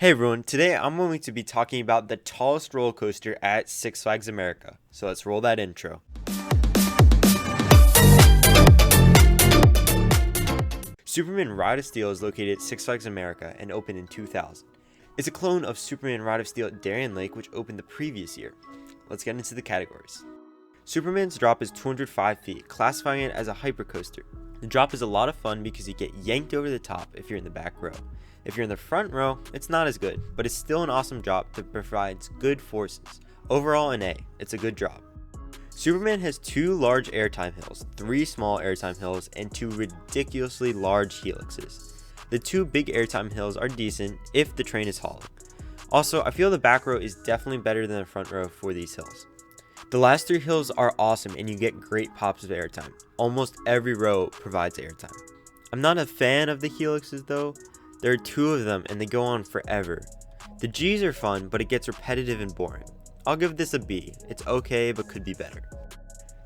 Hey everyone, today I'm going to be talking about the tallest roller coaster at Six Flags America. So let's roll that intro. Superman Ride of Steel is located at Six Flags America and opened in 2000. It's a clone of Superman Ride of Steel at Darien Lake, which opened the previous year. Let's get into the categories. Superman's drop is 205 feet, classifying it as a hypercoaster. The drop is a lot of fun because you get yanked over the top if you're in the back row. If you're in the front row, it's not as good, but it's still an awesome drop that provides good forces. Overall an A, it's a good drop. Superman has 2 large airtime hills, 3 small airtime hills, and 2 ridiculously large helixes. The 2 big airtime hills are decent if the train is hauling. Also, I feel the back row is definitely better than the front row for these hills. The last 3 hills are awesome and you get great pops of airtime. Almost every row provides airtime. I'm not a fan of the helixes though. There are 2 of them and they go on forever. The G's are fun, but it gets repetitive and boring. I'll give this a B. It's okay, but could be better.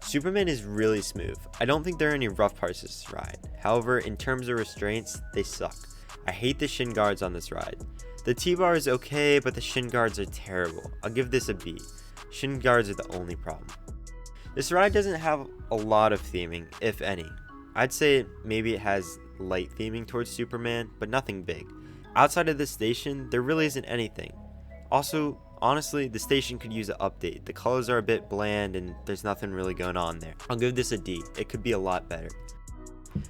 Superman is really smooth. I don't think there are any rough parts of this ride. However, in terms of restraints, they suck. I hate the shin guards on this ride. The T-bar is okay, but the shin guards are terrible. I'll give this a B. Shin guards are the only problem. This ride doesn't have a lot of theming, if any. I'd say maybe it has light theming towards Superman, but nothing big. Outside of this station, there really isn't anything. Also, honestly, the station could use an update. The colors are a bit bland and there's nothing really going on there. I'll give this a D. It could be a lot better.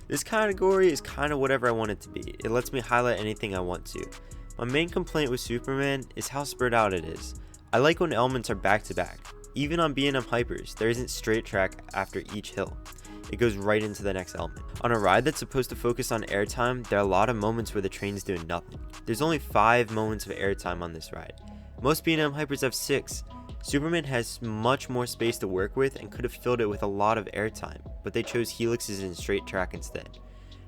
This category is kind of whatever I want it to be. It lets me highlight anything I want to. My main complaint with Superman is how spread out it is. I like when elements are back to back. Even on B&M Hypers, there isn't straight track after each hill. It goes right into the next element. On a ride that's supposed to focus on airtime, there are a lot of moments where the train's doing nothing. There's only 5 moments of airtime on this ride. Most B&M Hypers have 6. Superman has much more space to work with and could have filled it with a lot of airtime, but they chose helixes and straight track instead.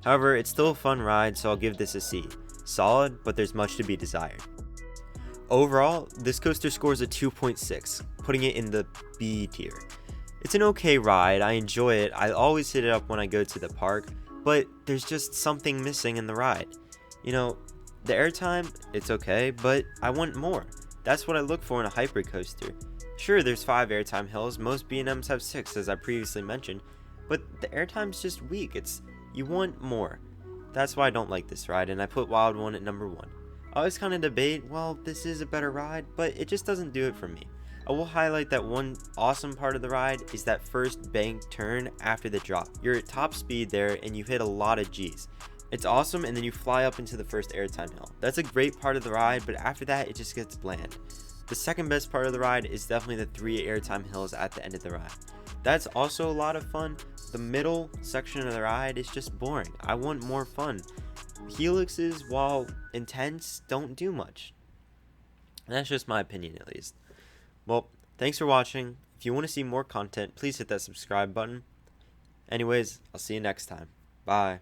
However, it's still a fun ride, so I'll give this a C. Solid, but there's much to be desired. Overall, this coaster scores a 2.6, putting it in the B tier. It's an okay ride, I enjoy it, I always hit it up when I go to the park, but there's just something missing in the ride. You know, the airtime, it's okay, but I want more. That's what I look for in a hypercoaster. Sure, there's 5 airtime hills, most B&Ms have 6 as I previously mentioned, but the airtime's just weak, you want more. That's why I don't like this ride, and I put Wild One at number 1. I always kind of debate, well, this is a better ride, but it just doesn't do it for me. I will highlight that one awesome part of the ride is that first bank turn after the drop. You're at top speed there and you hit a lot of G's. It's awesome, and then you fly up into the first airtime hill. That's a great part of the ride, but after that it just gets bland. The second best part of the ride is definitely the 3 airtime hills at the end of the ride. That's also a lot of fun. The middle section of the ride is just boring. I want more fun. Helixes, while intense, don't do much. That's just my opinion at least. Well, thanks for watching. If you want to see more content, please hit that subscribe button. Anyways, I'll see you next time. Bye.